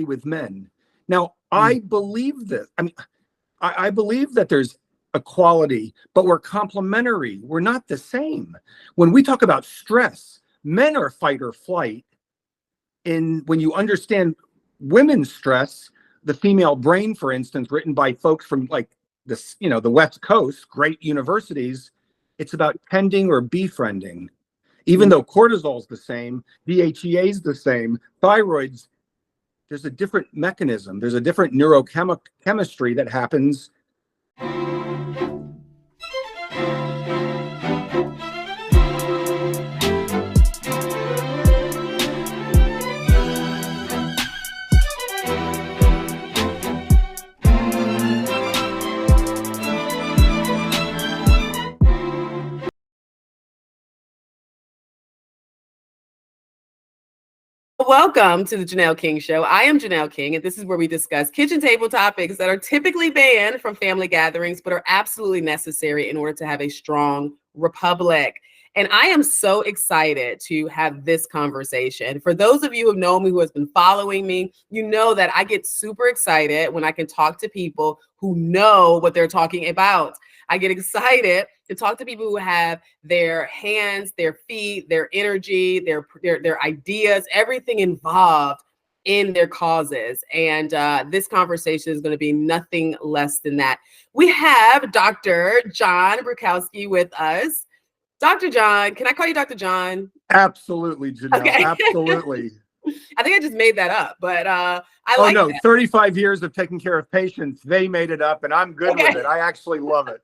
with men. Now, I believe this. I mean, I believe that there's equality, but we're complementary. We're not the same. When we talk about stress, men are fight or flight. When you understand women's stress, the female brain, for instance, written by folks from like this, the West Coast, great universities, it's about tending or befriending. Even though cortisol's the same, DHEA is the same, thyroid's, there's a different mechanism. There's a different neurochemistry that happens. Welcome to the Janelle King Show. I am Janelle King, and this is where we discuss kitchen table topics that are typically banned from family gatherings, but are absolutely necessary in order to have a strong republic. And I am so excited to have this conversation. For those of you who know me, who has been following me, you know that I get super excited when I can talk to people who know what they're talking about. I get excited to talk to people who have their hands, their feet, their energy, their ideas, everything involved in their causes. And this conversation is going to be nothing less than that. We have Dr. Jon Bruchalski with us. Dr. Jon, can I call you Dr. Jon? Absolutely, Janelle. Okay. Absolutely. I think I just made that up, but I like that. 35 years of taking care of patients, they made it up, and I'm good with it. I actually love it.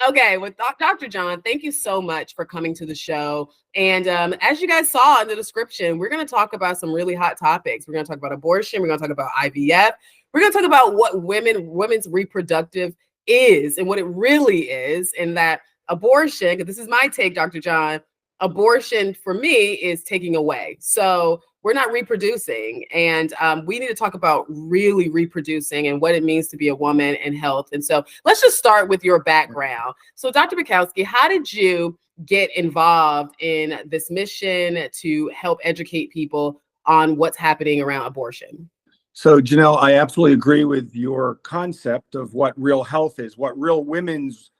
Okay, with Dr. Jon, thank you so much for coming to the show. And as you guys saw in the description, we're going to talk about some really hot topics. We're going to talk about abortion. We're going to talk about IVF. We're going to talk about what women's reproductive is and what it really is, and that abortion, because this is my take, Dr. Jon, abortion for me is taking away. So we're not reproducing, and we need to talk about really reproducing and what it means to be a woman and health. And so let's just start with your background. So Dr. Bruchalski, how did you get involved in this mission to help educate people on what's happening around abortion? So Janelle, I absolutely agree with your concept of what real health is, what real women's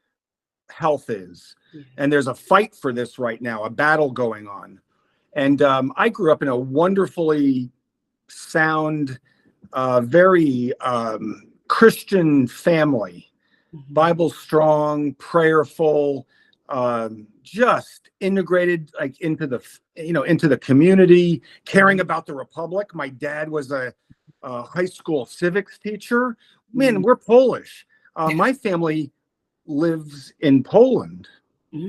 health is. And there's a fight for this right now, a battle going on. And I grew up in a wonderfully sound, very Christian family, Bible strong, prayerful, just integrated like into the community, caring about the republic. My dad was a high school civics teacher. Man, we're Polish. My family lives in Poland.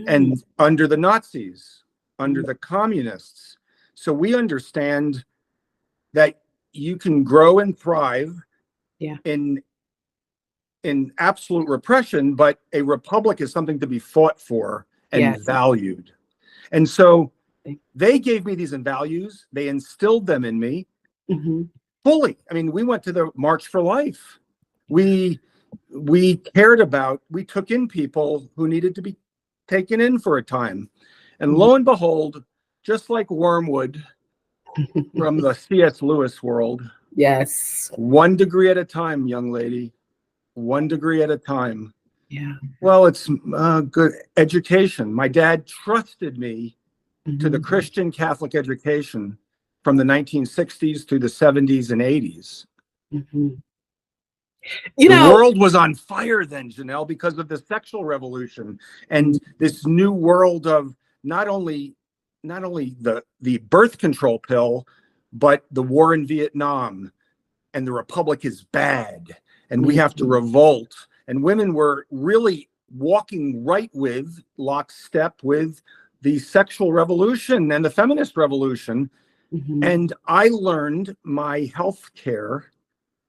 And under the Nazis, under the communists. So we understand that you can grow and thrive in absolute repression, but a republic is something to be fought for and valued. And so they gave me these values. They instilled them in me fully. I mean, we went to the March for Life. We cared about, we took in people who needed to be taken in for a time. And lo and behold, just like Wormwood from the C.S. Lewis world. Yes. 1 degree at a time, young lady. 1 degree at a time. Yeah. Well, it's good education. My dad trusted me to the Christian Catholic education from the 1960s through the 70s and 80s. The world was on fire then, Janelle, because of the sexual revolution and this new world of not only the birth control pill, but the war in Vietnam, and the republic is bad, and we have to revolt. And women were really walking lockstep with the sexual revolution and the feminist revolution. And I learned my health care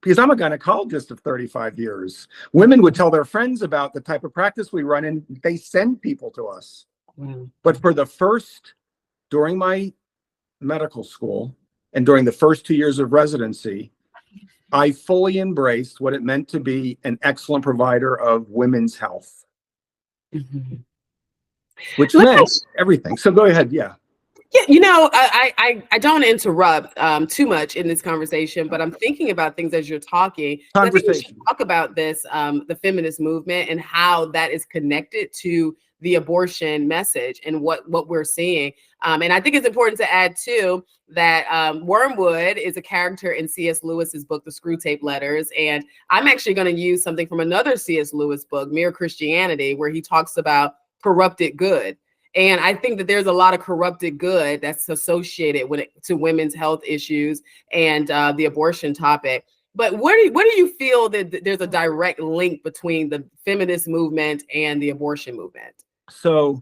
because I'm a gynecologist of 35 years. Women would tell their friends about the type of practice we run, and they send people to us. But during my medical school and during the first 2 years of residency, I fully embraced what it meant to be an excellent provider of women's health, which meant everything. So go ahead. Yeah. Yeah, I don't want to interrupt too much in this conversation, but I'm thinking about things as you're talking. I think we should talk about this, the feminist movement and how that is connected to the abortion message and what we're seeing. And I think it's important to add too that Wormwood is a character in C.S. Lewis's book, The Screwtape Letters. And I'm actually going to use something from another C.S. Lewis book, Mere Christianity, where he talks about corrupted good. And I think that there's a lot of corrupted good that's associated to women's health issues and the abortion topic. But where do you feel that there's a direct link between the feminist movement and the abortion movement? So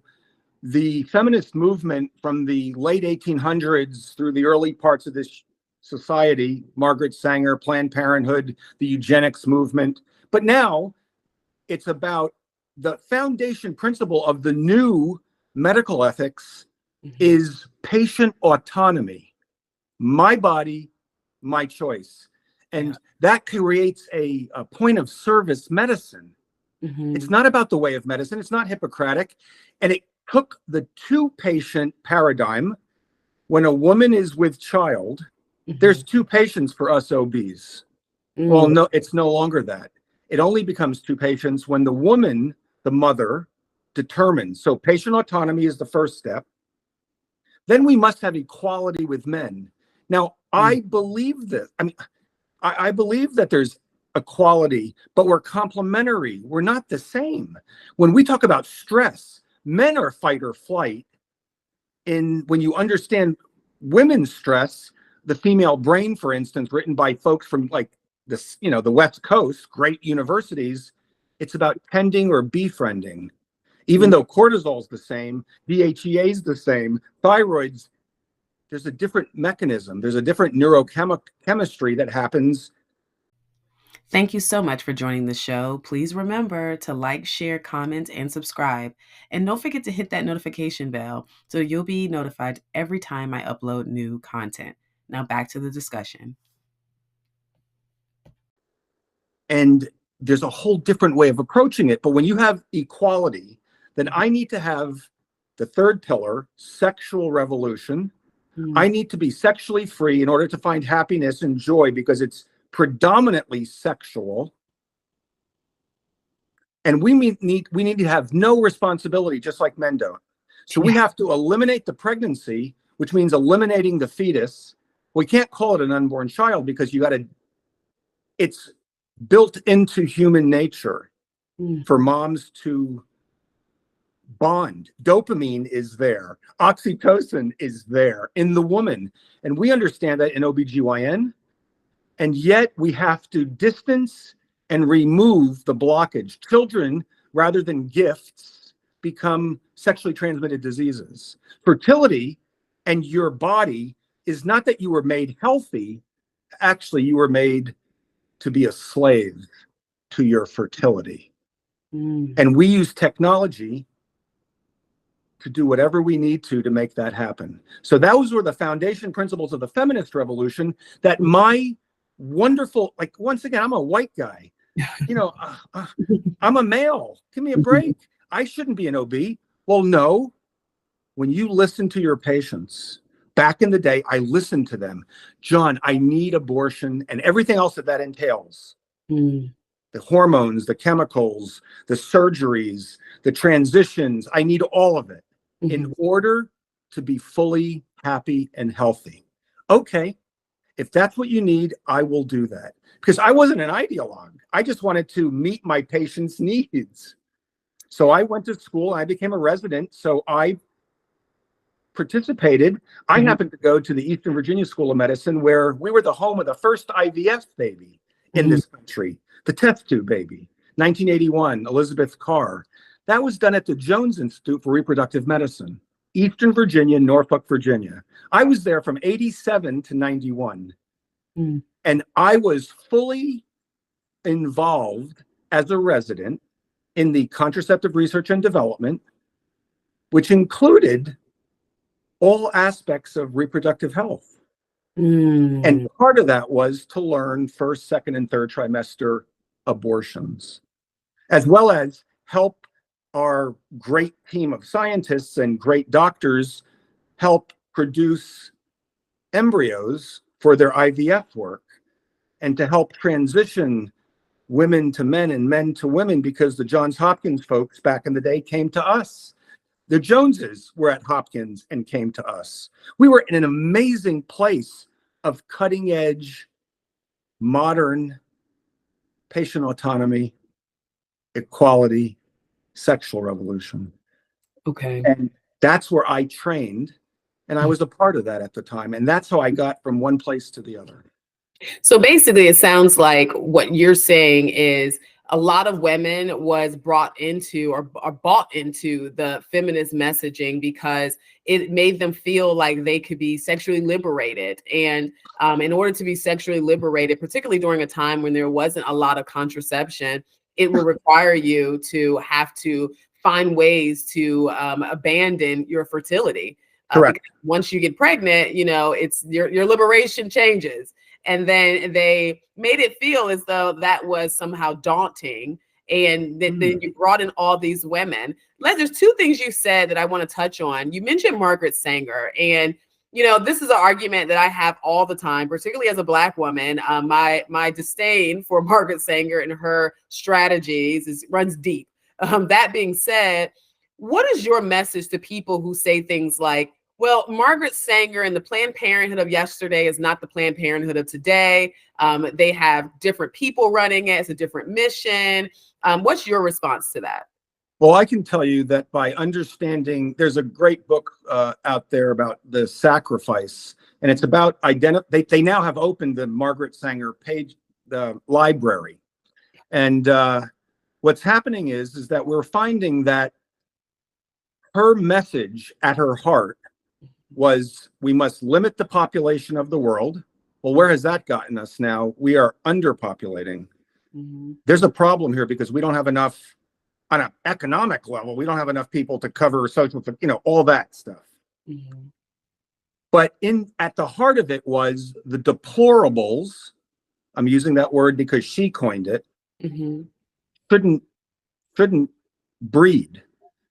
the feminist movement from the late 1800s through the early parts of this society, Margaret Sanger, Planned Parenthood, the eugenics movement, but now it's about the foundation principle of the new medical ethics is patient autonomy. My body, my choice. And that creates a point of service medicine. It's not about the way of medicine. It's not Hippocratic. And it took the two patient paradigm. When a woman is with child, there's two patients for us OBs. Well, no, it's no longer that. It only becomes two patients when the woman, the mother, determined. So patient autonomy is the first step. Then we must have equality with men. Now, I believe this. I mean, I believe that there's equality, but we're complementary. We're not the same. When we talk about stress, men are fight or flight. When you understand women's stress, the female brain, for instance, written by folks from like this, the West Coast, great universities, it's about tending or befriending. Even though cortisol is the same, DHEA is the same, thyroids, there's a different mechanism. There's a different neurochemistry that happens. Thank you so much for joining the show. Please remember to like, share, comment, and subscribe. And don't forget to hit that notification bell so you'll be notified every time I upload new content. Now back to the discussion. And there's a whole different way of approaching it. But when you have equality, then I need to have the third pillar, sexual revolution. I need to be sexually free in order to find happiness and joy because it's predominantly sexual. And we need to have no responsibility, just like men don't. So we have to eliminate the pregnancy, which means eliminating the fetus. We can't call it an unborn child because it's built into human nature for moms to bond. Dopamine is there. Oxytocin is there in the woman. And we understand that in OBGYN. And yet we have to distance and remove the blockage. Children, rather than gifts, become sexually transmitted diseases. Fertility and your body is not that you were made healthy. Actually, you were made to be a slave to your fertility. And we use technology to do whatever we need to make that happen. So those were the foundation principles of the feminist revolution that my wonderful, like, once again, I'm a white guy, I'm a male. Give me a break. I shouldn't be an OB. Well, no, when you listen to your patients, back in the day, I listened to them. Jon, I need abortion and everything else that entails. The hormones, the chemicals, the surgeries, the transitions, I need all of it in order to be fully happy and healthy. Okay, if that's what you need, I will do that. Because I wasn't an ideologue. I just wanted to meet my patients' needs. So I went to school, I became a resident, so I participated. I happened to go to the Eastern Virginia School of Medicine, where we were the home of the first IVF baby in this country, the test tube baby, 1981, Elizabeth Carr. That was done at the Jones Institute for Reproductive Medicine, Eastern Virginia, Norfolk, Virginia. I was there from 87 to 91. And I was fully involved as a resident in the contraceptive research and development, which included all aspects of reproductive health. And part of that was to learn first, second, and third trimester abortions, as well as help our great team of scientists and great doctors help produce embryos for their IVF work and to help transition women to men and men to women, because the Johns Hopkins folks back in the day came to us. The Joneses were at Hopkins and came to us. We were in an amazing place of cutting edge, modern patient autonomy, equality, sexual revolution. Okay. And that's where I trained. And I was a part of that at the time. And that's how I got from one place to the other. So basically, it sounds like what you're saying is a lot of women was brought into or bought into the feminist messaging because it made them feel like they could be sexually liberated. And in order to be sexually liberated, particularly during a time when there wasn't a lot of contraception, it will require you to have to find ways to abandon your fertility. Correct. Once you get pregnant, you know, it's your liberation changes. And then they made it feel as though that was somehow daunting. And then you brought in all these women. There's two things you said that I want to touch on. You mentioned Margaret Sanger. And, you know, this is an argument that I have all the time, particularly as a Black woman. My disdain for Margaret Sanger and her strategies runs deep. That being said, what is your message to people who say things like, well, Margaret Sanger and the Planned Parenthood of yesterday is not the Planned Parenthood of today. They have different people running it. It's a different mission. What's your response to that? Well, I can tell you that by understanding, there's a great book out there about the sacrifice, and it's about they now have opened the Margaret Sanger page, the library. And what's happening is that we're finding that her message at her heart was, we must limit the population of the world. Well, where has that gotten us now? We are underpopulating. There's a problem here because we don't have enough, on an economic level, we don't have enough people to cover social, you know, all that stuff. But at the heart of it was the deplorables, I'm using that word because she coined it, shouldn't breed,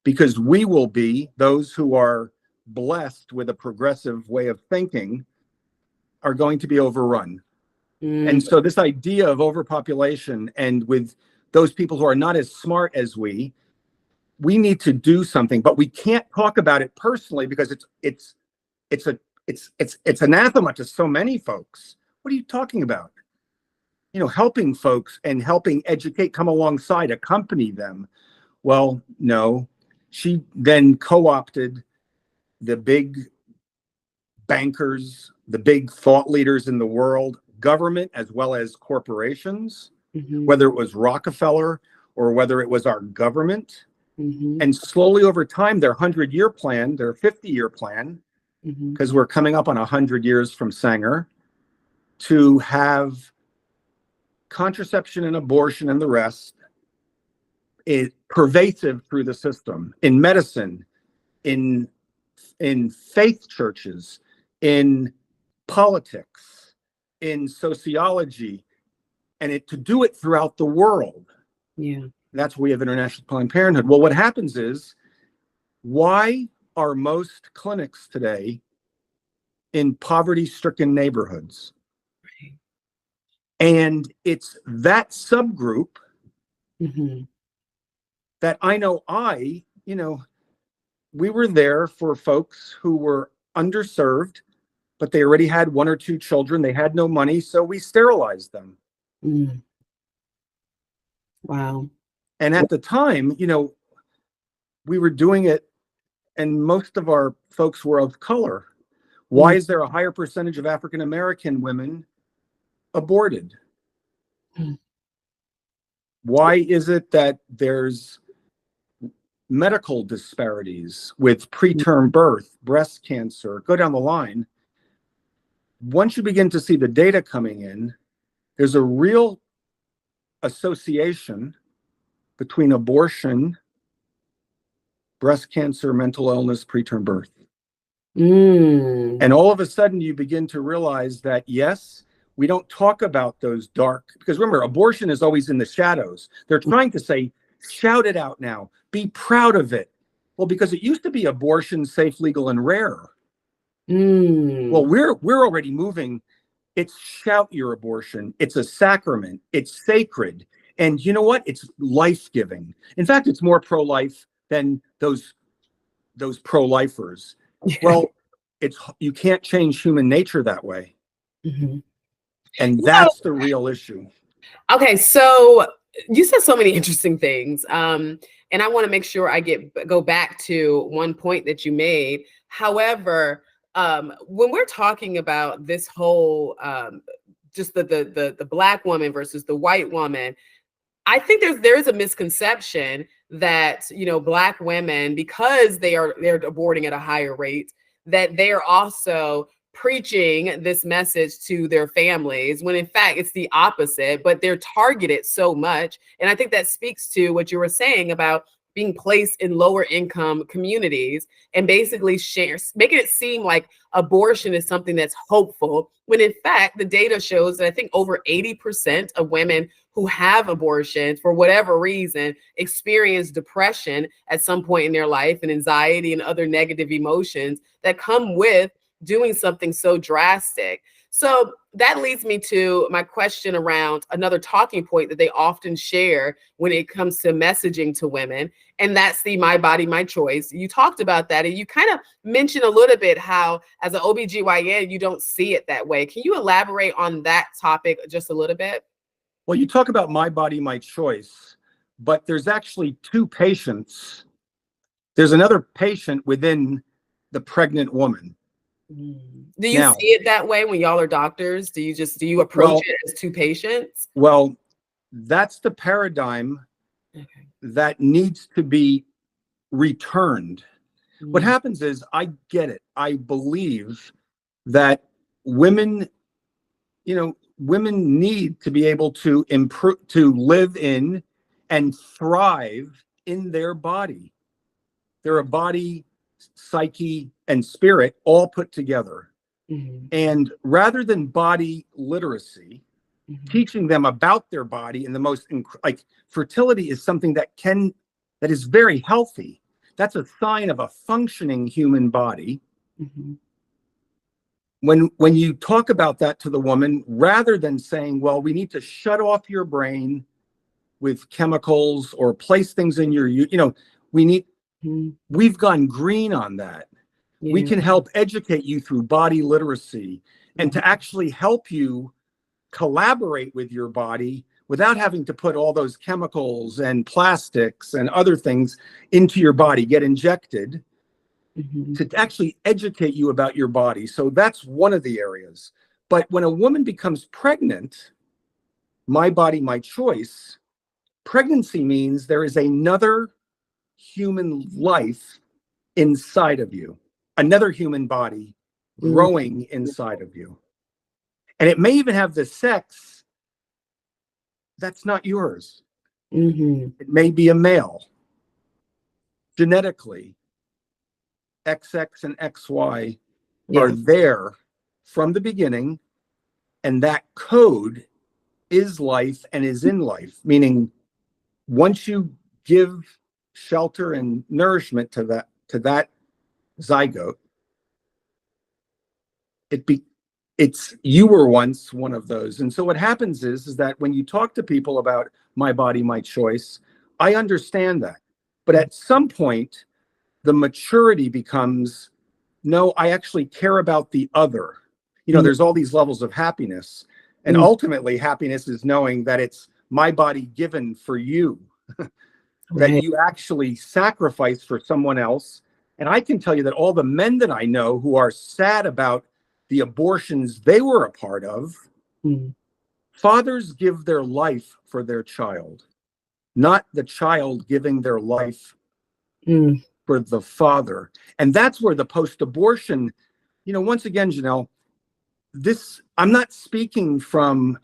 because we will be those who are blessed with a progressive way of thinking are going to be overrun. And so this idea of overpopulation, and with those people who are not as smart as we need to do something, but we can't talk about it personally because it's anathema to so many folks. What are you talking about? You know, helping folks and helping educate, come alongside, accompany them. Well, no, she then co-opted the big bankers, the big thought leaders in the world, government as well as corporations, whether it was Rockefeller or whether it was our government. And slowly over time, their 100-year plan, their 50-year plan, because we're coming up on 100 years from Sanger, to have contraception and abortion and the rest is pervasive through the system, in medicine, in faith churches, in politics, in sociology, and to do it throughout the world. Yeah. That's why we have International Planned Parenthood. Well, what happens is, why are most clinics today in poverty-stricken neighborhoods? Right. And it's that subgroup that I know we were there for folks who were underserved, but they already had one or two children. They had no money, so we sterilized them. Wow. And at the time, you know, we were doing it, and most of our folks were of color. Why is there a higher percentage of African American women aborted? Why is it that there's medical disparities with preterm birth, breast cancer, go down the line? Once you begin to see the data coming in, there's a real association between abortion, breast cancer, mental illness, preterm birth. And all of a sudden you begin to realize that, yes, we don't talk about those dark, because remember, abortion is always in the shadows. They're trying to say, shout it out now, be proud of it. Well, because it used to be abortion, safe, legal, and rare. Well, we're already moving. It's shout your abortion. It's a sacrament. It's sacred. And you know what? It's life-giving. In fact, it's more pro-life than those pro-lifers. Well, you can't change human nature that way. And that's the real issue. Okay, so you said so many interesting things. And I want to make sure I go back to one point that you made. However, when we're talking about this whole just the Black woman versus the white woman, I think there is a misconception that, you know, Black women, because they're aborting at a higher rate, that they're also preaching this message to their families, when in fact it's the opposite, but they're targeted so much. And I think that speaks to what you were saying about being placed in lower income communities and basically making it seem like abortion is something that's hopeful, when in fact the data shows that I think over 80% of women who have abortions for whatever reason experience depression at some point in their life, and anxiety and other negative emotions that come with doing something so drastic. So that leads me to my question around another talking point that they often share when it comes to messaging to women, and that's the my body, my choice. You talked about that, and you kind of mentioned a little bit how as an OBGYN, you don't see it that way. Can you elaborate on that topic just a little bit? Well, you talk about my body, my choice, but there's actually two patients. There's another patient within the pregnant woman. Do you see it that way when y'all are doctors? Do you approach it as two patients? Well, that's the paradigm that needs to be returned. What happens is, I get it. I believe that women, women need to be able to improve, to live in and thrive in their body. They're a body, psyche, and spirit all put together. And rather than body literacy, teaching them about their body and the most, like, fertility is something that is very healthy. That's a sign of a functioning human body. When you talk about that to the woman, rather than saying, well, we need to shut off your brain with chemicals or place things in your, we've gone green on that. We can help educate you through body literacy and to actually help you collaborate with your body without having to put all those chemicals and plastics and other things into your body, get injected, to actually educate you about your body. So that's one of the areas. But when a woman becomes pregnant, my body, my choice, pregnancy means there is another human life inside of you, another human body growing inside of you. And it may even have the sex that's not yours. It may be a male. Genetically, XX and XY are there from the beginning, and that code is life and is in life, meaning once you give shelter and nourishment to that zygote, it's you were once one of those. And so what happens is that when you talk to people about my body, my choice, I understand that. But at some point, the maturity becomes, no, I actually care about the other. There's all these levels of happiness. And ultimately, happiness is knowing that it's my body given for you, that you actually sacrifice for someone else. And I can tell you that all the men that I know who are sad about the abortions they were a part of, fathers give their life for their child, not the child giving their life for the father. And that's where the post-abortion, once again, Janelle, I'm not speaking from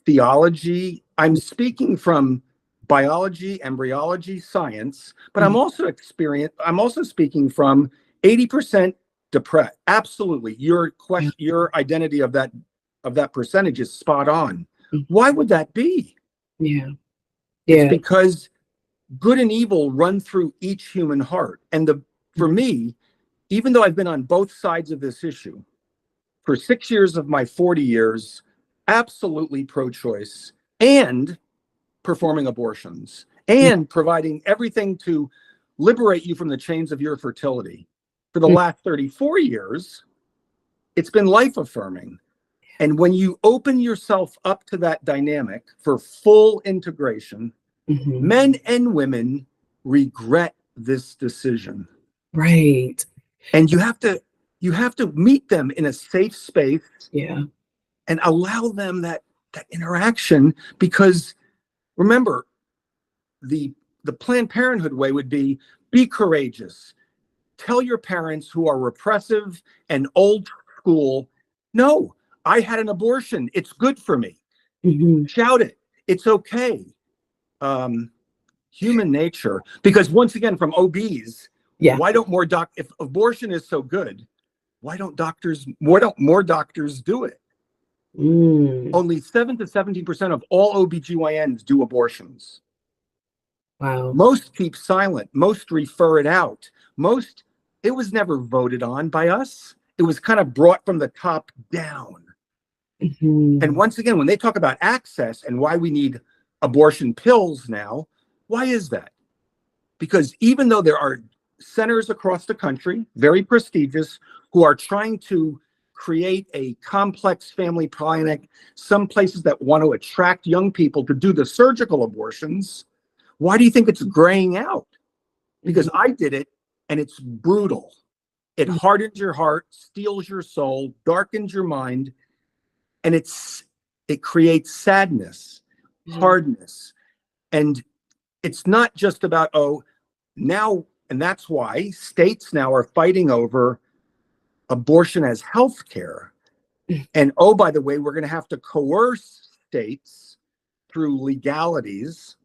theology. I'm speaking from biology, embryology, science, but I'm also speaking from 80% depressed. Absolutely. Your question, your identity of that percentage is spot on. Why would that be? It's because good and evil run through each human heart. And for me, even though I've been on both sides of this issue, for 6 years of my 40 years, absolutely pro-choice and performing abortions and providing everything to liberate you from the chains of your fertility. For the last 34 years, it's been life-affirming. And when you open yourself up to that dynamic for full integration, men and women regret this decision. Right. And you have to meet them in a safe space. Yeah. And allow them that interaction, because remember, the Planned Parenthood way would be courageous. Tell your parents who are repressive and old school, no, I had an abortion. It's good for me. Shout it. It's okay. Human nature. Because once again, from OBs, why don't more if abortion is so good, why don't more doctors do it? Only 7 to 17% of all OBGYNs do abortions. Wow. Most keep silent. Most refer it out. It was never voted on by us. It was kind of brought from the top down. And once again, when they talk about access and why we need abortion pills now, why is that? Because even though there are centers across the country, very prestigious, who are trying to create a complex family planning, some places that want to attract young people to do the surgical abortions, why do you think it's graying out? Because I did it, and it's brutal. It hardens your heart, steals your soul, darkens your mind, and it creates sadness, hardness. And it's not just about, now, and that's why states now are fighting over abortion as health care. And by the way, we're going to have to coerce states through legalities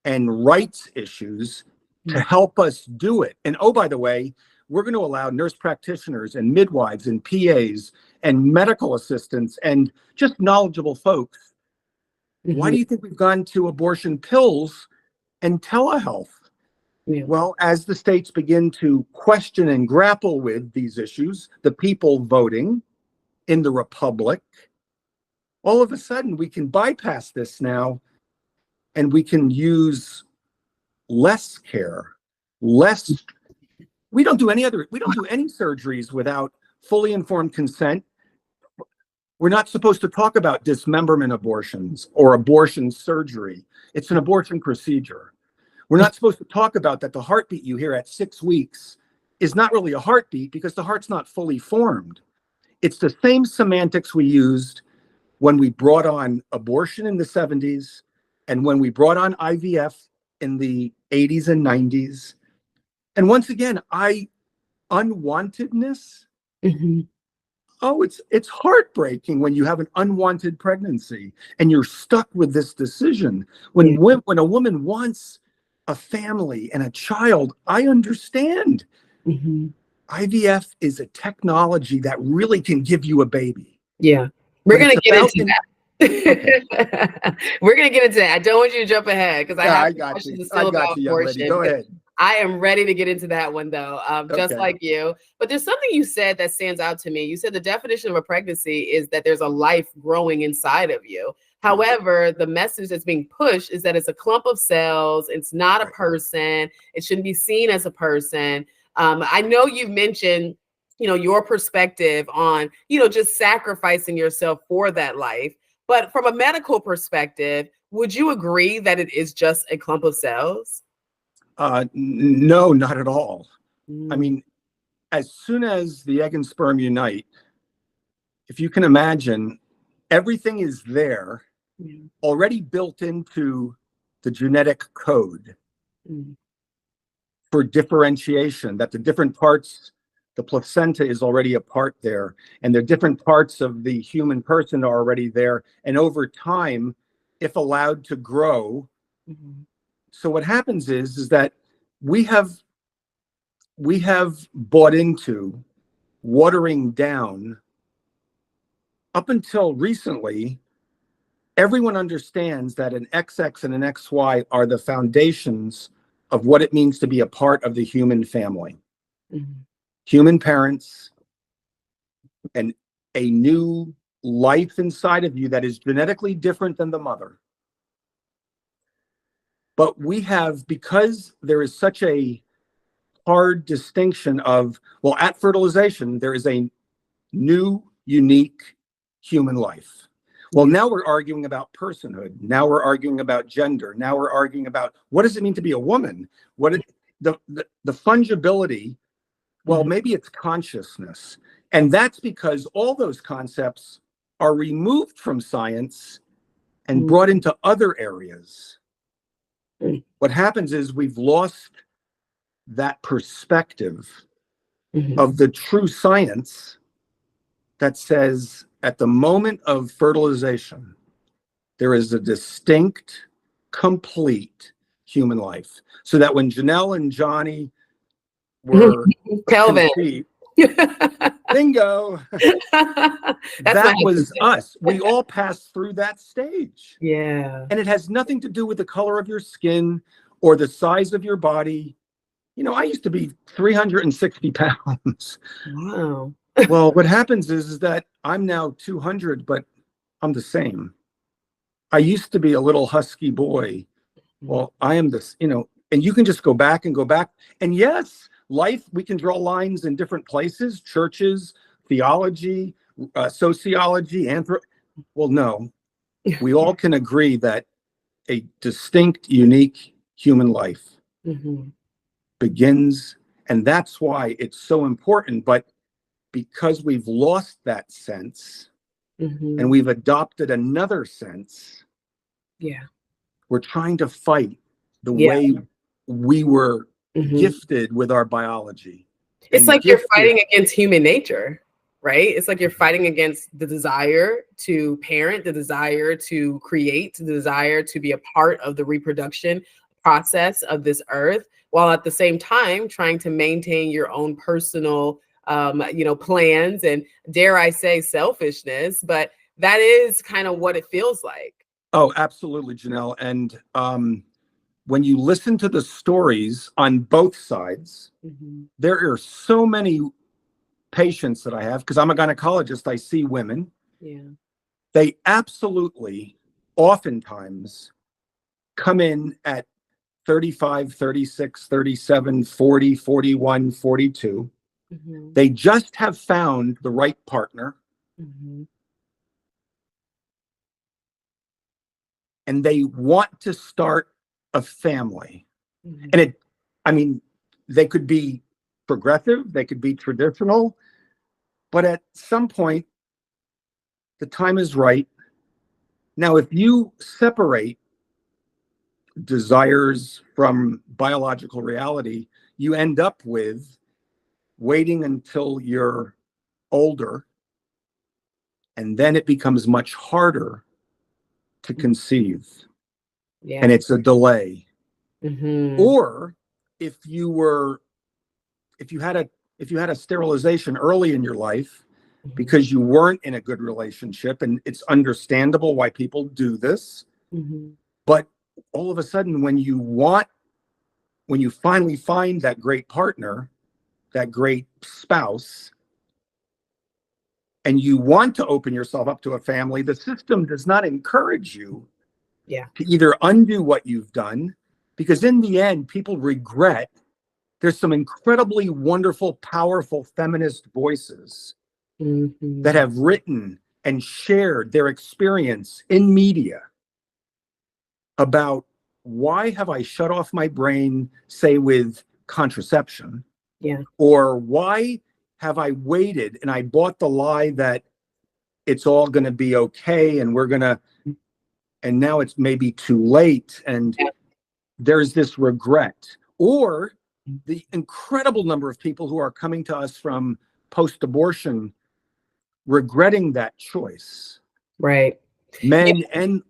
and rights issues to help us do it. And by the way, we're going to allow nurse practitioners and midwives and PAs and medical assistants and just knowledgeable folks. Why do you think we've gone to abortion pills and telehealth? Well, as the states begin to question and grapple with these issues, the people voting in the Republic, all of a sudden we can bypass this now, and we can use less care, we don't do any surgeries without fully informed consent. We're not supposed to talk about dismemberment abortions or abortion surgery. It's an abortion procedure. We're not supposed to talk about that the heartbeat you hear at 6 weeks is not really a heartbeat because the heart's not fully formed. It's the same semantics we used when we brought on abortion in the 70s and when we brought on IVF in the 80s and 90s. And once again, unwantedness. It's heartbreaking when you have an unwanted pregnancy and you're stuck with this decision. When a woman wants a family and a child, I understand. IVF is a technology that really can give you a baby. Yeah. We're going to get into that. We're going to get into that. I don't want you to jump ahead because I got you. Go ahead. I am ready to get into that one, though, just like you. But there's something you said that stands out to me. You said the definition of a pregnancy is that there's a life growing inside of you. However, the message that's being pushed is that it's a clump of cells. It's not a person. It shouldn't be seen as a person. I know you've mentioned, your perspective on, just sacrificing yourself for that life. But from a medical perspective, would you agree that it is just a clump of cells? No, not at all. I mean, as soon as the egg and sperm unite, if you can imagine, everything is there already built into the genetic code for differentiation, that the different parts, the placenta is already a part there, and the different parts of the human person are already there. And over time, if allowed to grow, so what happens is that we have bought into watering down. Up until recently, everyone understands that an XX and an XY are the foundations of what it means to be a part of the human family. human parents, and a new life inside of you that is genetically different than the mother. But we have, because there is such a hard distinction of, well, at fertilization, there is a new, unique human life. Well, now we're arguing about personhood. Now we're arguing about gender. Now we're arguing about what does it mean to be a woman? The fungibility, well, maybe it's consciousness. And that's because all those concepts are removed from science and brought into other areas. What happens is we've lost that perspective of the true science that says at the moment of fertilization, there is a distinct, complete human life. So that when Janelle and Johnny were Kelvin. conceived, bingo, that was us. We all passed through that stage. Yeah. And it has nothing to do with the color of your skin or the size of your body. You know, I used to be 360 pounds. Wow. Well, what happens is that I'm now 200, but I'm the same. I used to be a little husky boy. Well, I am this, you know, and you can just go back and go back. And yes, life, we can draw lines in different places, churches, theology, sociology, well, no, we all can agree that a distinct, unique human life begins. And that's why it's so important. But because we've lost that sense and we've adopted another sense, we're trying to fight the way we were gifted with our biology. It's like you're fighting against human nature, right? It's like you're fighting against the desire to parent, the desire to create, the desire to be a part of the reproduction process of this earth, while at the same time trying to maintain your own personal plans and, dare I say, selfishness. But that is kind of what it feels like. Oh, absolutely, Janelle. And when you listen to the stories on both sides, there are so many patients that I have, because I'm a gynecologist, I see women. Yeah. They absolutely oftentimes come in at 35, 36, 37, 40, 41, 42. They just have found the right partner. And they want to start a family. And they could be progressive, they could be traditional, but at some point, the time is right. Now, if you separate desires from biological reality, you end up with waiting until you're older, and then it becomes much harder to conceive. And it's a delay. Or if you had a sterilization early in your life because you weren't in a good relationship, and it's understandable why people do this, but all of a sudden when you finally find that great partner, that great spouse, and you want to open yourself up to a family, the system does not encourage you to either undo what you've done, because in the end, people regret. There's some incredibly wonderful, powerful feminist voices that have written and shared their experience in media about why have I shut off my brain, say with contraception, or why have I waited and I bought the lie that it's all going to be okay and and now it's maybe too late, and there's this regret. Or the incredible number of people who are coming to us from post-abortion regretting that choice. Right. Men and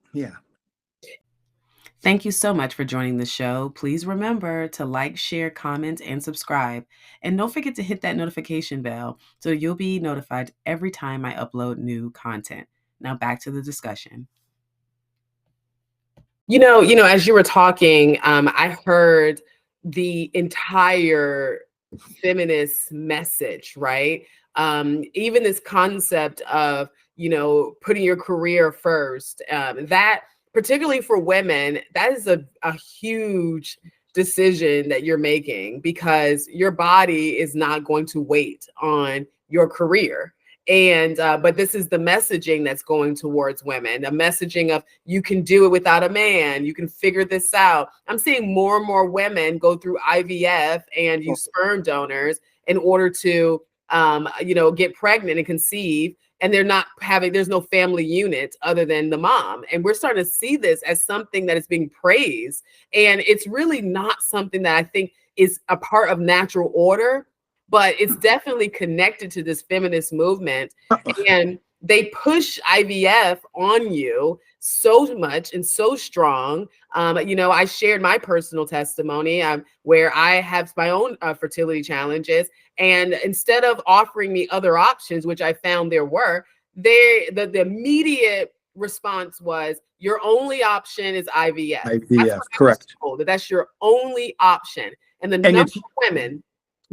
Thank you so much for joining the show. Please remember to like, share, comment, and subscribe. And don't forget to hit that notification bell so you'll be notified every time I upload new content. Now back to the discussion. As you were talking, I heard the entire feminist message, right? Even this concept of, putting your career first, that particularly for women, that is a huge decision that you're making, because your body is not going to wait on your career. And but this is the messaging that's going towards women, the messaging of you can do it without a man, you can figure this out. I'm seeing more and more women go through IVF and use sperm donors in order to get pregnant and conceive, and there's no family unit other than the mom. And we're starting to see this as something that is being praised, and it's really not something that I think is a part of natural order, but it's definitely connected to this feminist movement. And they push IVF on you so much and so strong. I shared my personal testimony where I have my own fertility challenges. And instead of offering me other options, which I found there were, the immediate response was, your only option is IVF. IVF, correct. That's your only option. And the number of women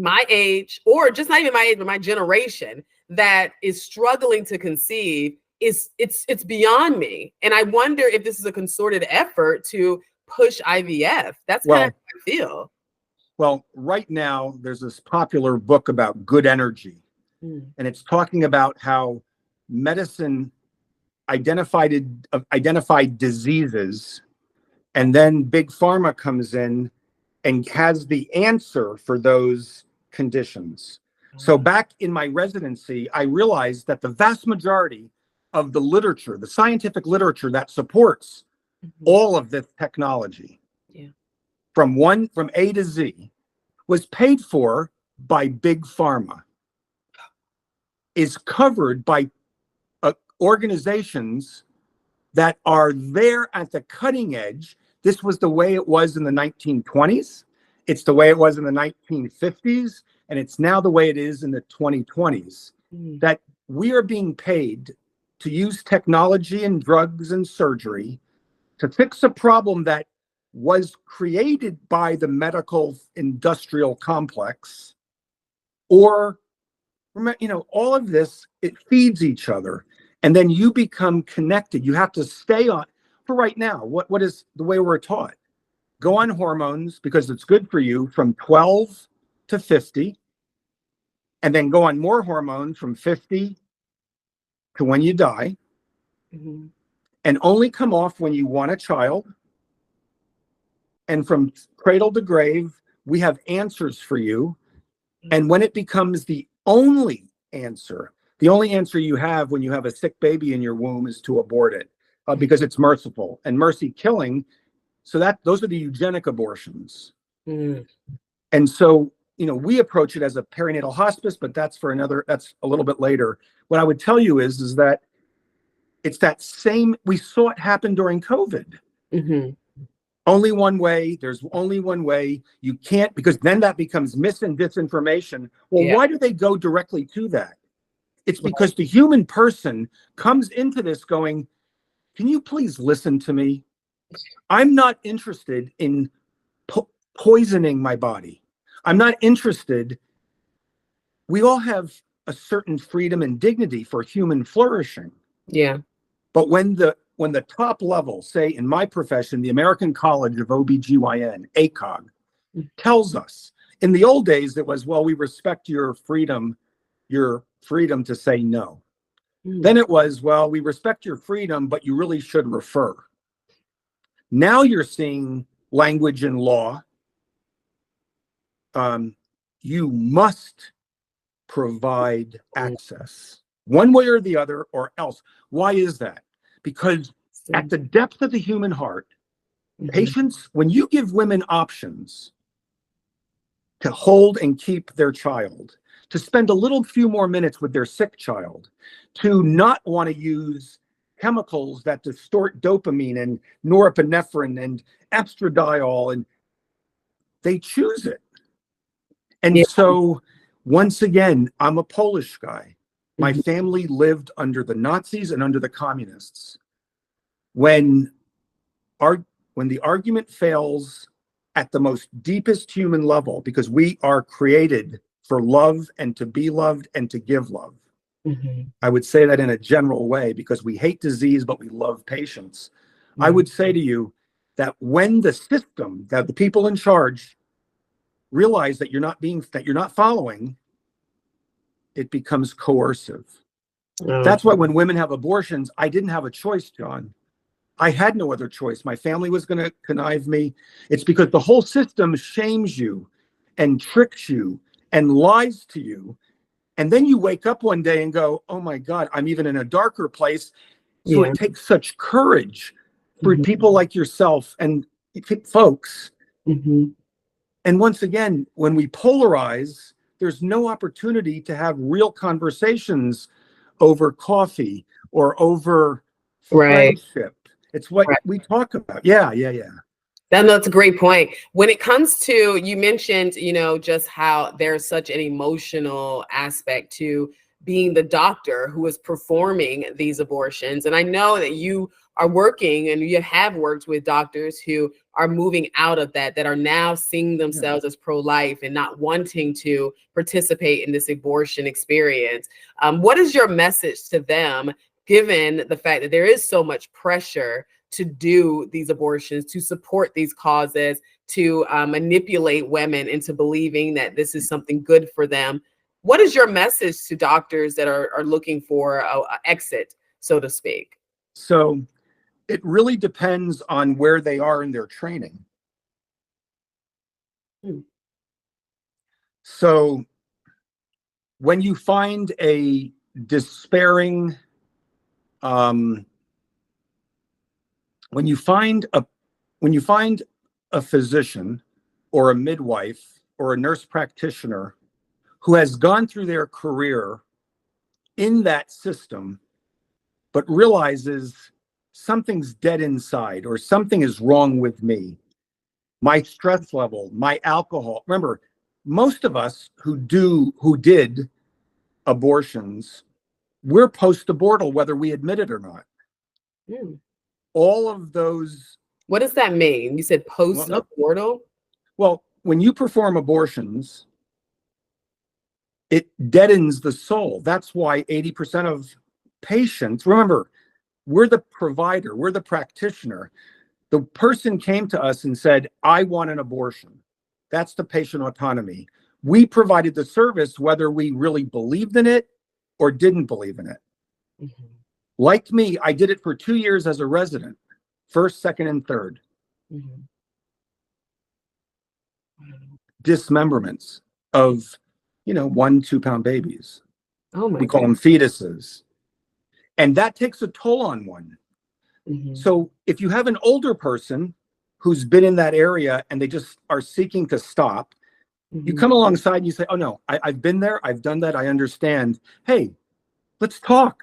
my age, or just not even my age, but my generation, that is struggling to conceive, it's beyond me. And I wonder if this is a concerted effort to push IVF. That's kind of how I feel. Well, right now there's this popular book about good energy, and it's talking about how medicine identified diseases, and then big pharma comes in and has the answer for those conditions. So back in my residency, I realized that the vast majority of the literature, the scientific literature that supports all of this technology, from A to Z, was paid for by big pharma, is covered by organizations that are there at the cutting edge. This was the way it was in the 1920s. It's the way it was in the 1950s. And it's now the way it is in the 2020s, that we are being paid to use technology and drugs and surgery to fix a problem that was created by the medical industrial complex. Or, all of this, it feeds each other. And then you become connected. You have to stay on. For right now, what is the way we're taught? Go on hormones because it's good for you from 12 to 50, and then go on more hormones from 50 to when you die, and only come off when you want a child. And from cradle to grave, we have answers for you. And when it becomes the only answer you have when you have a sick baby in your womb is to abort it, because it's merciful and mercy killing. So those are the eugenic abortions. And so, we approach it as a perinatal hospice, but that's a little bit later. What I would tell you is that it's that same, we saw it happen during COVID. Only one way, there's only one way. You can't, because then that becomes mis and disinformation. Well, why do they go directly to that? It's because the human person comes into this going, can you please listen to me? I'm not interested in poisoning my body. I'm not interested. We all have a certain freedom and dignity for human flourishing. But when the top level, say in my profession, the American College of OBGYN, ACOG, tells us, in the old days, it was, well, we respect your freedom to say no. Then it was, well, we respect your freedom, but you really should refer. Now you're seeing language in law. You must provide access one way or the other, or else. Why is that? Because at the depth of the human heart, patients, when you give women options to hold and keep their child, to spend a little few more minutes with their sick child, to not want to use chemicals that distort dopamine and norepinephrine and estradiol, and they choose it. And so, once again, I'm a Polish guy. My family lived under the Nazis and under the communists. When the argument fails at the most deepest human level, because we are created for love and to be loved and to give love. I would say that in a general way, because we hate disease, but we love patients. I would say to you that when the system, that the people in charge realize that you're not following, it becomes coercive. That's why when women have abortions, I didn't have a choice, Jon. I had no other choice. My family was going to connive me. It's because the whole system shames you and tricks you and lies to you. And then you wake up one day and go, oh my God, I'm even in a darker place. So it takes such courage for people like yourself and folks. And once again, when we polarize, there's no opportunity to have real conversations over coffee or over friendship. It's what we talk about. Yeah. That's a great point. When it comes to, you mentioned, just how there's such an emotional aspect to being the doctor who is performing these abortions. And I know that you are working and you have worked with doctors who are moving out of that are now seeing themselves as pro-life and not wanting to participate in this abortion experience. What is your message to them, given the fact that there is so much pressure to do these abortions, to support these causes, to manipulate women into believing that this is something good for them? What is your message to doctors that are looking for an exit, so to speak? So it really depends on where they are in their training. So when you find a despairing, when you find a physician or a midwife or a nurse practitioner who has gone through their career in that system, but realizes something's dead inside or something is wrong with me, my stress level, my alcohol. Remember, most of us who did abortions, we're post-abortal, whether we admit it or not. All of those. What does that mean? You said post-abortal? Well, when you perform abortions, it deadens the soul. That's why 80% of patients, remember, we're the provider, we're the practitioner. The person came to us and said, I want an abortion. That's the patient autonomy. We provided the service whether we really believed in it or didn't believe in it. Like me, I did it for 2 years as a resident, first, second, and third. Dismemberments of, 1-2 pound babies. We call them fetuses. And that takes a toll on one. So if you have an older person who's been in that area and they just are seeking to stop, you come alongside and you say, oh no, I've been there, I've done that, I understand. Hey, let's talk.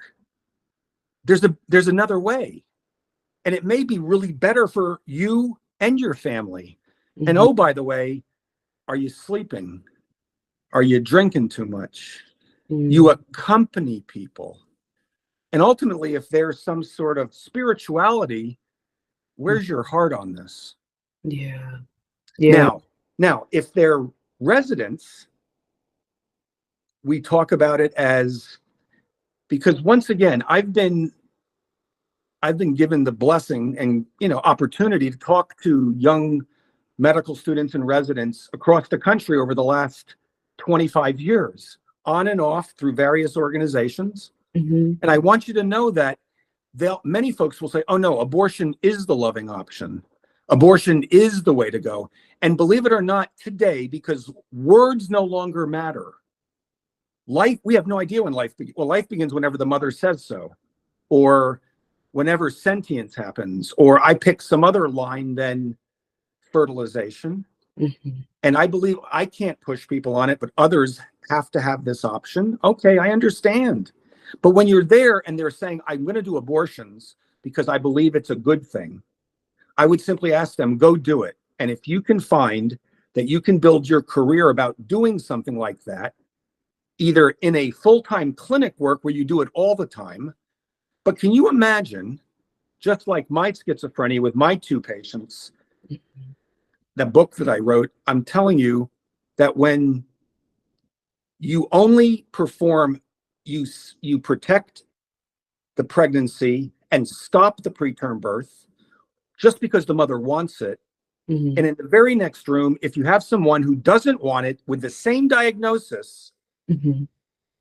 There's another way. And it may be really better for you and your family. And oh, by the way, are you sleeping? Are you drinking too much? You accompany people. And ultimately, if there's some sort of spirituality, where's your heart on this? Now, if they're residents, we talk about it as, because once again, I've been given the blessing and opportunity to talk to young medical students and residents across the country over the last 25 years, on and off through various organizations. And I want you to know that many folks will say, oh no, abortion is the loving option. Abortion is the way to go. And believe it or not, today, because words no longer matter. Life, we have no idea when life begins. Well, life begins whenever the mother says so, or whenever sentience happens, or I pick some other line than fertilization. And I believe I can't push people on it, but others have to have this option. Okay, I understand. But when you're there and they're saying, I'm going to do abortions because I believe it's a good thing, I would simply ask them, go do it. And if you can find that you can build your career about doing something like that, either in a full-time clinic work where you do it all the time, but can you imagine, just like my schizophrenia with my 2 patients, the book that I wrote, I'm telling you that when you only perform, you protect the pregnancy and stop the preterm birth just because the mother wants it. Mhm. And in the very next room, if you have someone who doesn't want it with the same diagnosis, Mhm.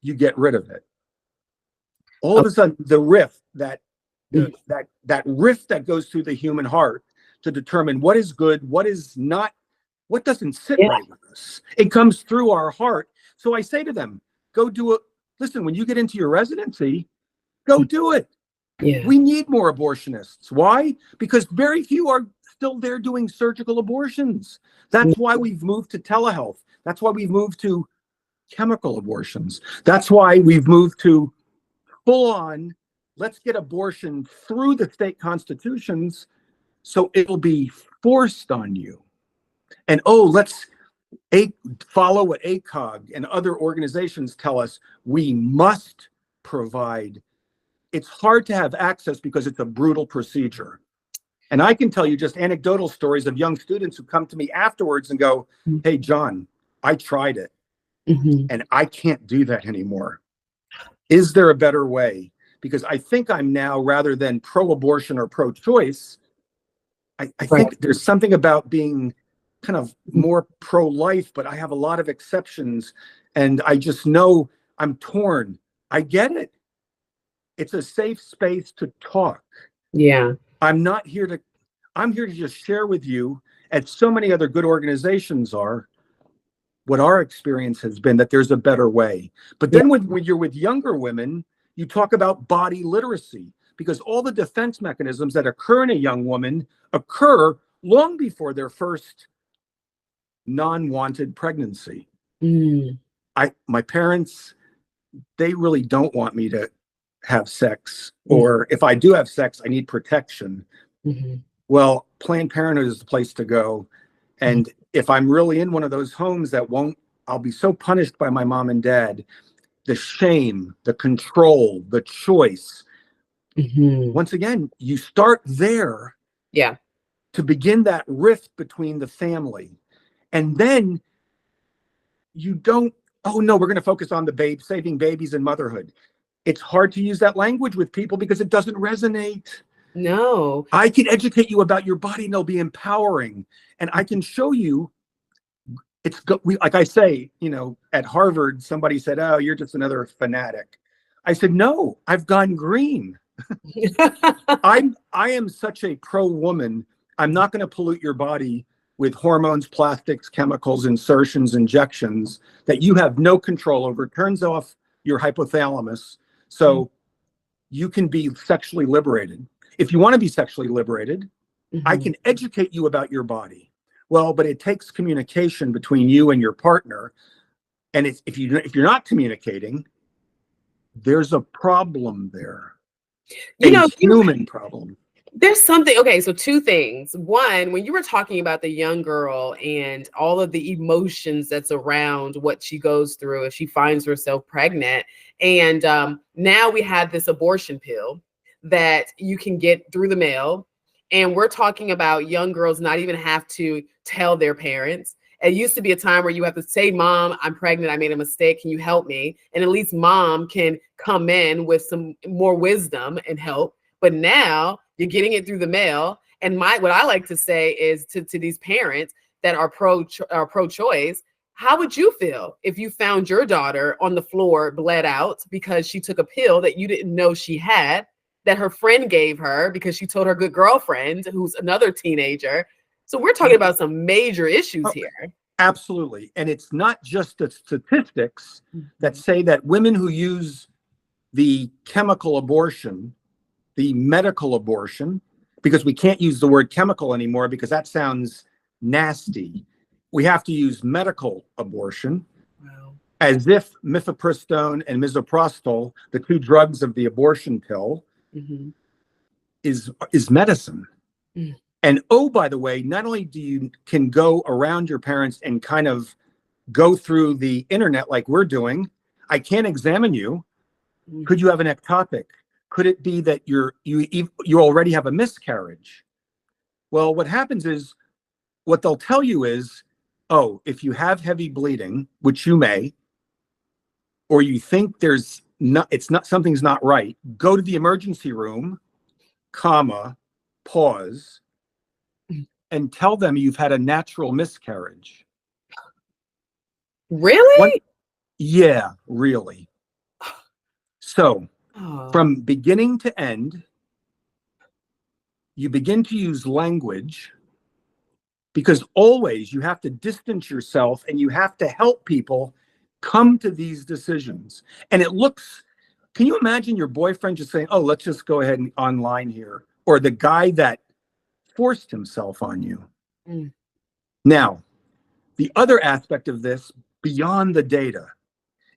you get rid of it. All of a sudden, the rift, that rift that goes through the human heart to determine what is good, what is not, what doesn't sit Yeah. right with us, it comes through our heart. So I say to them, go do it. Listen, when you get into your residency, go do it. Yeah. We need more abortionists. Why? Because very few are still there doing surgical abortions. That's why we've moved to telehealth. That's why we've moved to chemical abortions. That's why we've moved to full on, let's get abortion through the state constitutions so it'll be forced on you. And let's follow what ACOG and other organizations tell us we must provide. It's hard to have access because it's a brutal procedure. And I can tell you just anecdotal stories of young students who come to me afterwards and go, hey, Jon, I tried it and I can't do that anymore. Is there a better way? Because I think I'm now, rather than pro-abortion or pro-choice, I think there's something about being kind of more pro-life, but I have a lot of exceptions. And I just know I'm torn. I get it. It's a safe space to talk. Yeah. I'm here to just share with you, as so many other good organizations are, what our experience has been, that there's a better way. But then when you're with younger women, you talk about body literacy, because all the defense mechanisms that occur in a young woman occur long before their first non-wanted pregnancy. My parents, they really don't want me to have sex, or if I do have sex, I need protection. Well, Planned Parenthood is the place to go. And if I'm really in one of those homes I'll be so punished by my mom and dad, the shame, the control, the choice. Once again, you start there to begin that rift between the family. And then you don't, oh no, we're going to focus on the saving babies and motherhood. It's hard to use that language with people because it doesn't resonate. No. I can educate you about your body and they'll be empowering. And I can show you, like I say, at Harvard, somebody said, oh, you're just another fanatic. I said, no, I've gone green. I am such a pro-woman. I'm not going to pollute your body with hormones, plastics, chemicals, insertions, injections that you have no control over. It turns off your hypothalamus. So you can be sexually liberated. If you want to be sexually liberated, I can educate you about your body. Well, but it takes communication between you and your partner. And if you're not communicating, there's a problem there. Human problem. There's something, okay, so two things. One, when you were talking about the young girl and all of the emotions that's around what she goes through if she finds herself pregnant, and now we have this abortion pill that you can get through the mail, and we're talking about young girls not even have to tell their parents. It used to be a time where you have to say, Mom, I'm pregnant, I made a mistake, can you help me? And at least mom can come in with some more wisdom and help. But now you're getting it through the mail. And what I like to say is to these parents that are pro-choice, how would you feel if you found your daughter on the floor bled out because she took a pill that you didn't know she had, that her friend gave her because she told her good girlfriend, who's another teenager? So we're talking about some major issues here. Absolutely. And it's not just the statistics that say that women who use the chemical abortion, the medical abortion, because we can't use the word chemical anymore because that sounds nasty. We have to use medical abortion, as if mifepristone and misoprostol, the two drugs of the abortion pill, is medicine. And by the way, not only can go around your parents and kind of go through the internet like we're doing, I can't examine you. Could you have an ectopic? Could it be that you already have a miscarriage? Well, what happens is what they'll tell you is, oh, if you have heavy bleeding, which you may, or you think something's not right, go to the emergency room, pause, and tell them you've had a natural miscarriage. Really? Yeah, really. So Oh. from beginning to end, you begin to use language, because always you have to distance yourself and you have to help people come to these decisions. And can you imagine your boyfriend just saying, oh, let's just go ahead and online here, or the guy that forced himself on you? Now, the other aspect of this, beyond the data,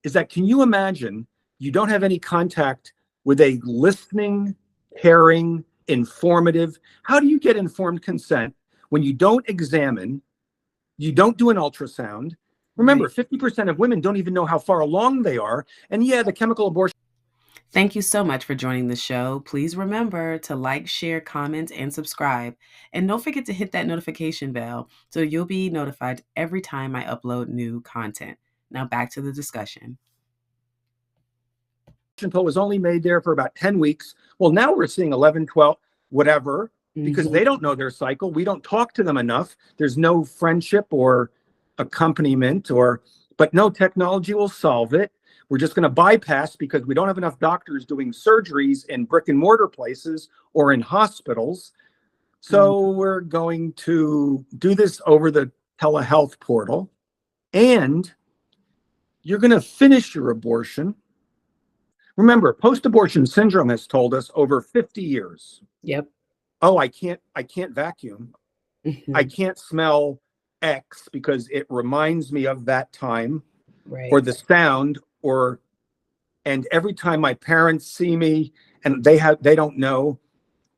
is that, can you imagine you don't have any contact with a listening, caring, informative? How do you get informed consent when you don't examine, you don't do an ultrasound? Remember, 50% of women don't even know how far along they are. And yeah, the chemical abortion. Thank you so much for joining the show. Please remember to like, share, comment, and subscribe. And don't forget to hit that notification bell so you'll be notified every time I upload new content. Now back to the discussion. Pill was only made there for about 10 weeks. Well, now we're seeing 11, 12, whatever, because they don't know their cycle. We don't talk to them enough. There's no friendship or accompaniment, but no, technology will solve it. We're just going to bypass, because we don't have enough doctors doing surgeries in brick and mortar places or in hospitals. So we're going to do this over the telehealth portal, and you're going to finish your abortion. Remember, post-abortion syndrome has told us over 50 years. Yep. Oh, I can't vacuum. I can't smell X because it reminds me of that time, or the sound, and every time my parents see me and they don't know,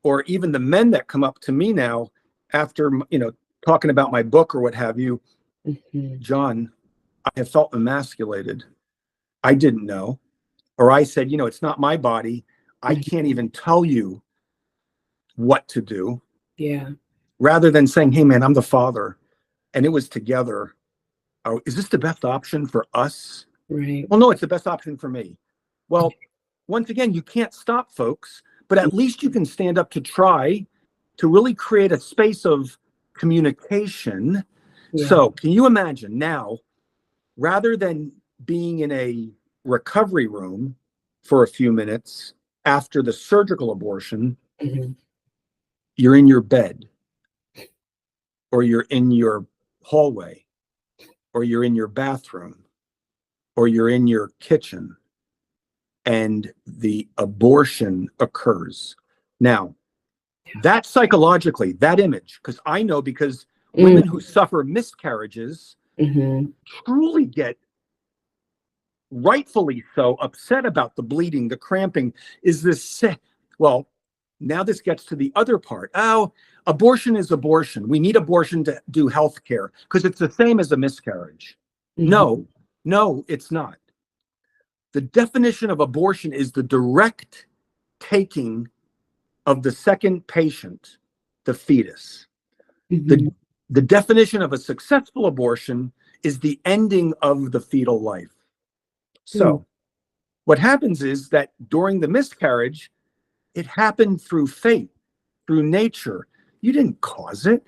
or even the men that come up to me now after, talking about my book or what have you, Jon, I have felt emasculated. I didn't know. Or I said, it's not my body. I can't even tell you what to do. Yeah. Rather than saying, hey man, I'm the father, and it was together. Oh, is this the best option for us? Right. Well, no, it's the best option for me. Well, once again, you can't stop folks, but at least you can stand up to try to really create a space of communication. Yeah. So can you imagine now, rather than being in a recovery room for a few minutes after the surgical abortion, you're in your bed, or you're in your hallway, or you're in your bathroom, or you're in your kitchen, and the abortion occurs. Now, that psychologically, that image, because I know, because women who suffer miscarriages truly get, rightfully so, upset about the bleeding, the cramping. Is this sick? Well, now this gets to the other part. Oh, abortion is abortion. We need abortion to do health care because it's the same as a miscarriage. No, it's not. The definition of abortion is the direct taking of the second patient, the fetus. The definition of a successful abortion is the ending of the fetal life. So what happens is that during the miscarriage, it happened through fate, through nature. You didn't cause it.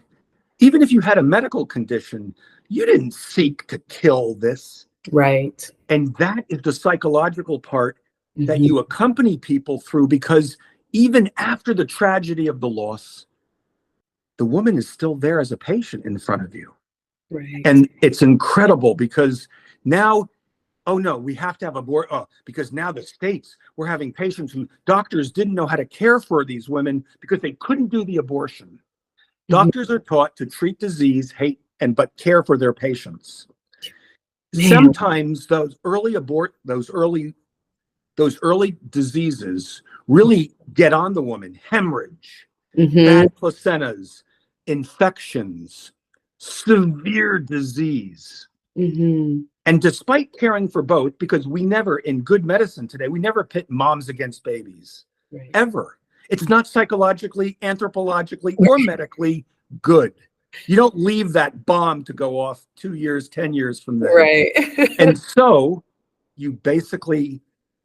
Even if you had a medical condition, you didn't seek to kill this. Right. And that is the psychological part that you accompany people through, because even after the tragedy of the loss, the woman is still there as a patient in front of you. Right. And it's incredible, because now, oh no, we have to have abortion, because now the states, we're having patients who doctors didn't know how to care for these women because they couldn't do the abortion. Doctors are taught to treat disease, but care for their patients. Sometimes those early diseases really get on the woman. Hemorrhage, bad placentas, infections, severe disease. And despite caring for both, because we never, in good medicine today, we never pit moms against babies, ever. It's not psychologically, anthropologically, or medically good. You don't leave that bomb to go off 2 years, 10 years from then. Right. And so you basically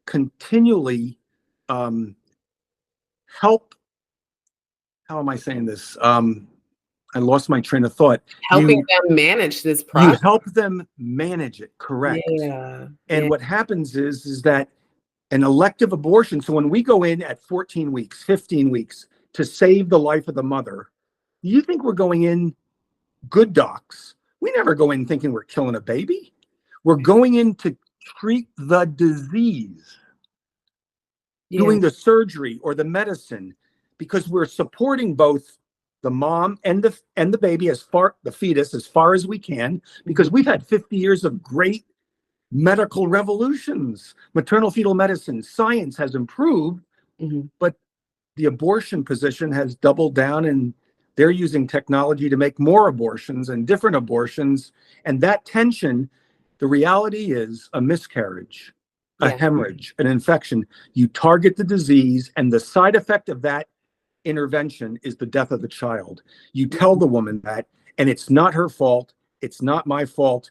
continually help. How am I saying this? I lost my train of thought. Helping them manage this You process. help them manage it, correct. Yeah. And what happens is that an elective abortion, so when we go in at 14 weeks, 15 weeks to save the life of the mother, you think we're going in good docs. We never go in thinking we're killing a baby. We're going in to treat the disease, doing the surgery or the medicine, because we're supporting both the mom and the baby, the fetus, as far as we can, because we've had 50 years of great medical revolutions. Maternal fetal medicine, science has improved, but the abortion position has doubled down, and they're using technology to make more abortions and different abortions. And that tension, the reality is a miscarriage, a hemorrhage, an infection. You target the disease, and the side effect of that intervention is the death of the child. You tell the woman that, and it's not her fault, it's not my fault,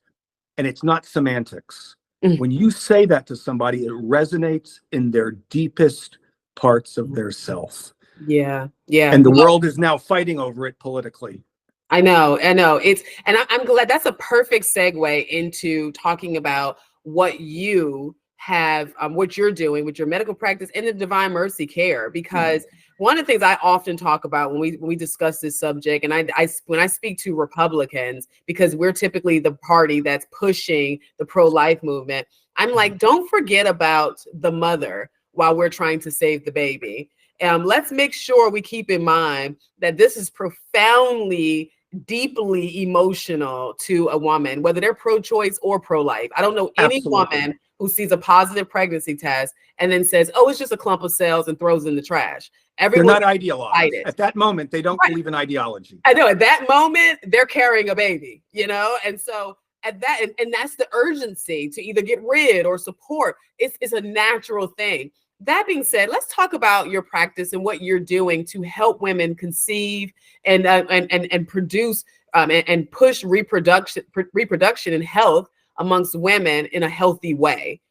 and it's not semantics. When you say that to somebody, it resonates in their deepest parts of their self. Yeah. And the world is now fighting over it politically. I know. I'm glad that's a perfect segue into talking about what you have, what you're doing with your medical practice and the Divine Mercy Care, because one of the things I often talk about when we discuss this subject, and when I speak to Republicans, because we're typically the party that's pushing the pro-life movement, I'm like, don't forget about the mother while we're trying to save the baby. Let's make sure we keep in mind that this is profoundly, deeply emotional to a woman, whether they're pro-choice or pro-life. I don't know any woman who sees a positive pregnancy test and then says, oh, it's just a clump of cells, and throws in the trash. They're not idealized. At that moment, they don't believe in ideology. I know, at that moment, they're carrying a baby, and so at that, and that's the urgency to either get rid or support. It's a natural thing. That being said, let's talk about your practice and what you're doing to help women conceive and produce and push reproduction and health amongst women in a healthy way.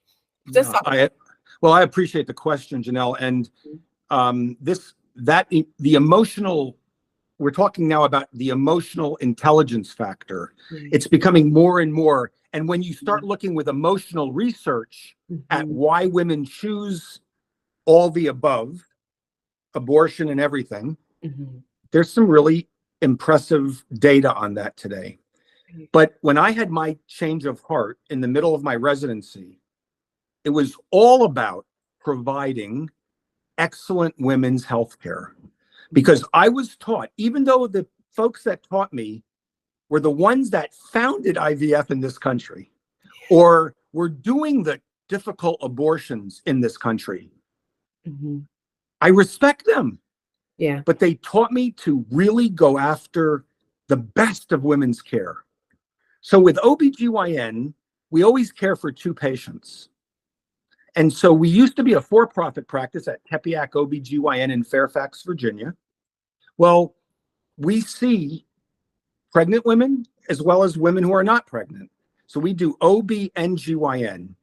I appreciate the question, Janelle. And the emotional, we're talking now about the emotional intelligence factor. It's becoming more and more. And when you start looking with emotional research at why women choose all the above, abortion and everything, there's some really impressive data on that today. But when I had my change of heart in the middle of my residency, it was all about providing excellent women's health care. Because I was taught, even though the folks that taught me were the ones that founded IVF in this country, or were doing the difficult abortions in this country, I respect them. Yeah. But they taught me to really go after the best of women's care. So with OBGYN, we always care for 2 patients. And so we used to be a for-profit practice at Tepeyac OBGYN in Fairfax, Virginia. Well, we see pregnant women as well as women who are not pregnant. So we do OB/GYN.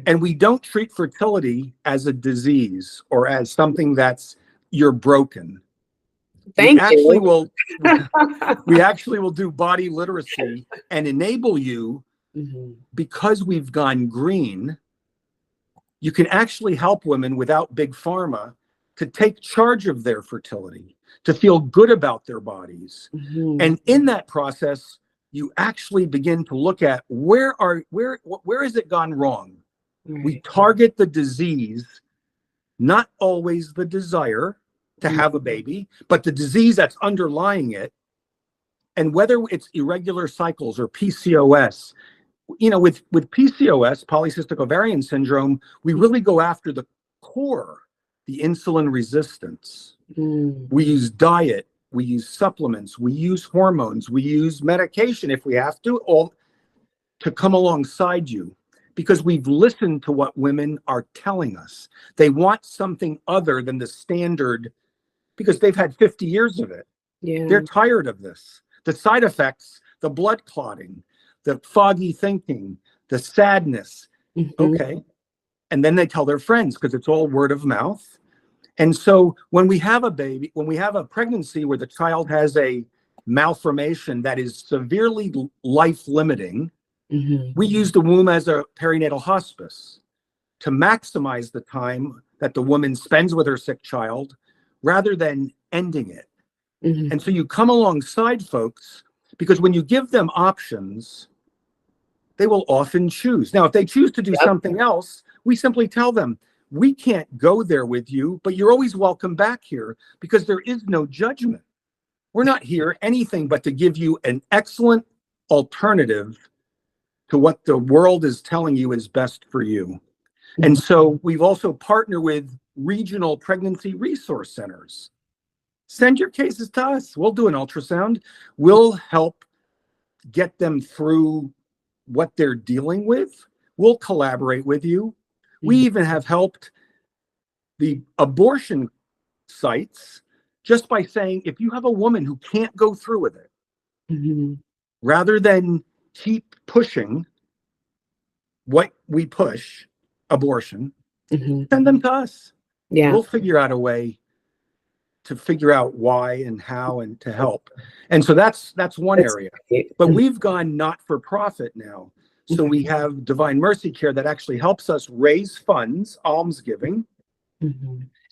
And we don't treat fertility as a disease or as something that's you're broken. We actually will do body literacy and enable you, because we've gone green. You can actually help women without big pharma to take charge of their fertility, to feel good about their bodies. And in that process, you actually begin to look at where has it gone wrong? We target the disease, not always the desire to have a baby, but the disease that's underlying it. And whether it's irregular cycles or PCOS, with PCOS, polycystic ovarian syndrome, we really go after the core, the insulin resistance. We use diet, we use supplements, we use hormones, we use medication if we have to, all to come alongside you, because we've listened to what women are telling us. They want something other than the standard, because they've had 50 years of it. They're tired of this. The side effects, the blood clotting, the foggy thinking, the sadness. Okay. And then they tell their friends because it's all word of mouth. And so when we have a baby, when we have a pregnancy where the child has a malformation that is severely life-limiting, we use the womb as a perinatal hospice to maximize the time that the woman spends with her sick child rather than ending it. And so you come alongside folks because when you give them options, they will often choose. Now, if they choose to do something else, we simply tell them, we can't go there with you, but you're always welcome back here because there is no judgment. We're not here anything but to give you an excellent alternative to what the world is telling you is best for you. And so we've also partnered with regional pregnancy resource centers. Send your cases to us. We'll do an ultrasound. We'll help get them through what they're dealing with. We'll collaborate with you. We even have helped the abortion sites just by saying, if you have a woman who can't go through with it, rather than keep pushing what we push, abortion, send them to us. We'll figure out a way to figure out why and how and to help. And so that's one area. But we've gone not for profit now. So we have Divine Mercy Care that actually helps us raise funds, almsgiving.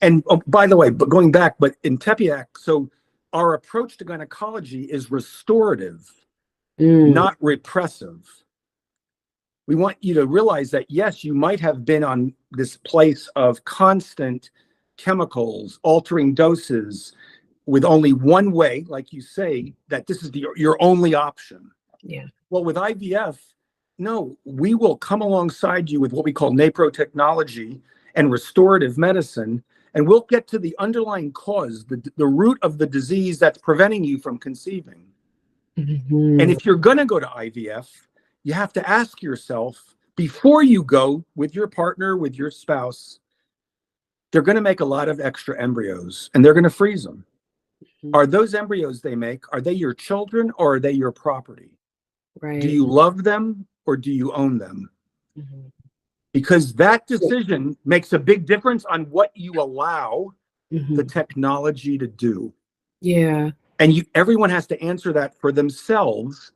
And by the way, but going back, but in Tepeyac, so our approach to gynecology is restorative, not repressive. We want you to realize that, yes, you might have been on this place of constant chemicals, altering doses with only one way, like you say, that this is your only option. Well, with IVF, no, we will come alongside you with what we call NAPRO technology and restorative medicine, and we'll get to the underlying cause, the root of the disease that's preventing you from conceiving. And if you're going to go to IVF, you have to ask yourself, before you go with your partner, with your spouse, they're going to make a lot of extra embryos, and they're going to freeze them. Are those embryos they make, are they your children or are they your property? Do you love them or do you own them? Because that decision makes a big difference on what you allow the technology to do. And everyone has to answer that for themselves,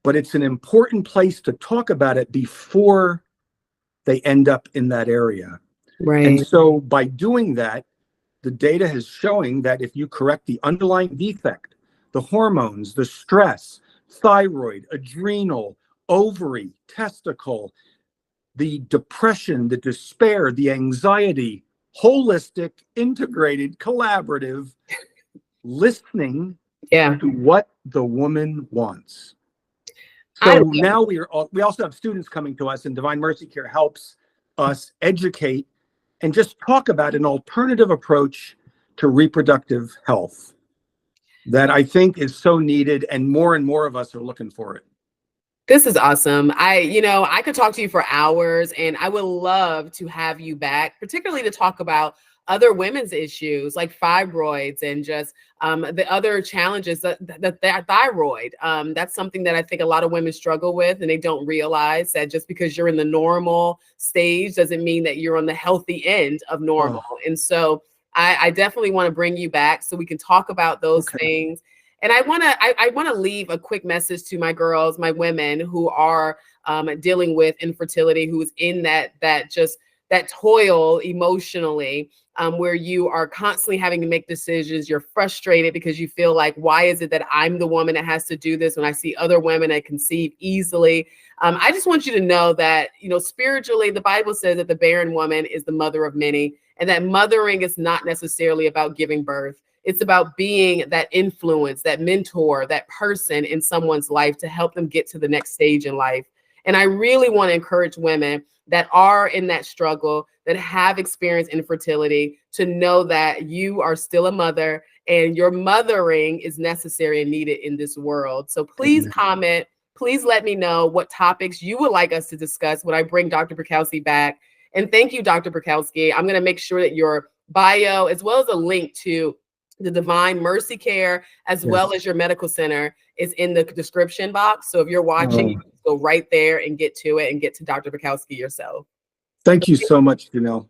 but it's an important place to talk about it before they end up in that area. And so by doing that, the data is showing that if you correct the underlying defect, the hormones, the stress, thyroid, adrenal, ovary, testicle, the depression, the despair, the anxiety, holistic, integrated, collaborative, listening to what the woman wants. So now we also have students coming to us, and Divine Mercy Care helps us educate and just talk about an alternative approach to reproductive health that I think is so needed, and more of us are looking for it. This is awesome. I could talk to you for hours, and I would love to have you back, particularly to talk about other women's issues like fibroids and just the other challenges that thyroid. That's something that I think a lot of women struggle with, and they don't realize that just because you're in the normal stage doesn't mean that you're on the healthy end of normal. And so I definitely want to bring you back so we can talk about those things. And I want to leave a quick message to my girls, my women who are dealing with infertility, who's in that toil emotionally, where you are constantly having to make decisions. You're frustrated because you feel like, why is it that I'm the woman that has to do this when I see other women that conceive easily? I just want you to know that, spiritually, the Bible says that the barren woman is the mother of many, and that mothering is not necessarily about giving birth. It's about being that influence, that mentor, that person in someone's life to help them get to the next stage in life. And I really want to encourage women that are in that struggle, that have experienced infertility, to know that you are still a mother and your mothering is necessary and needed in this world. So please comment. Please let me know what topics you would like us to discuss when I bring Dr. Bruchalski back. And thank you, Dr. Bruchalski. I'm going to make sure that your bio, as well as a link to the Divine Mercy Care, as well as your medical center, is in the description box. So if you're watching, you can go right there and get to it and get to Dr. Bruchalski yourself. Thank you so much, Janelle.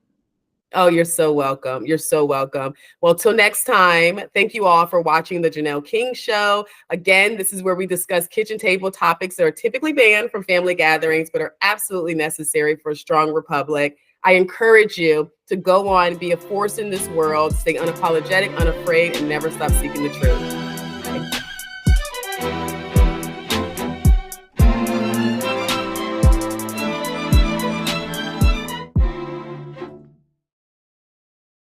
Oh, you're so welcome. You're so welcome. Well, till next time, thank you all for watching the Janelle King Show. Again, this is where we discuss kitchen table topics that are typically banned from family gatherings, but are absolutely necessary for a strong republic. I encourage you to go on, be a force in this world, stay unapologetic, unafraid, and never stop seeking the truth.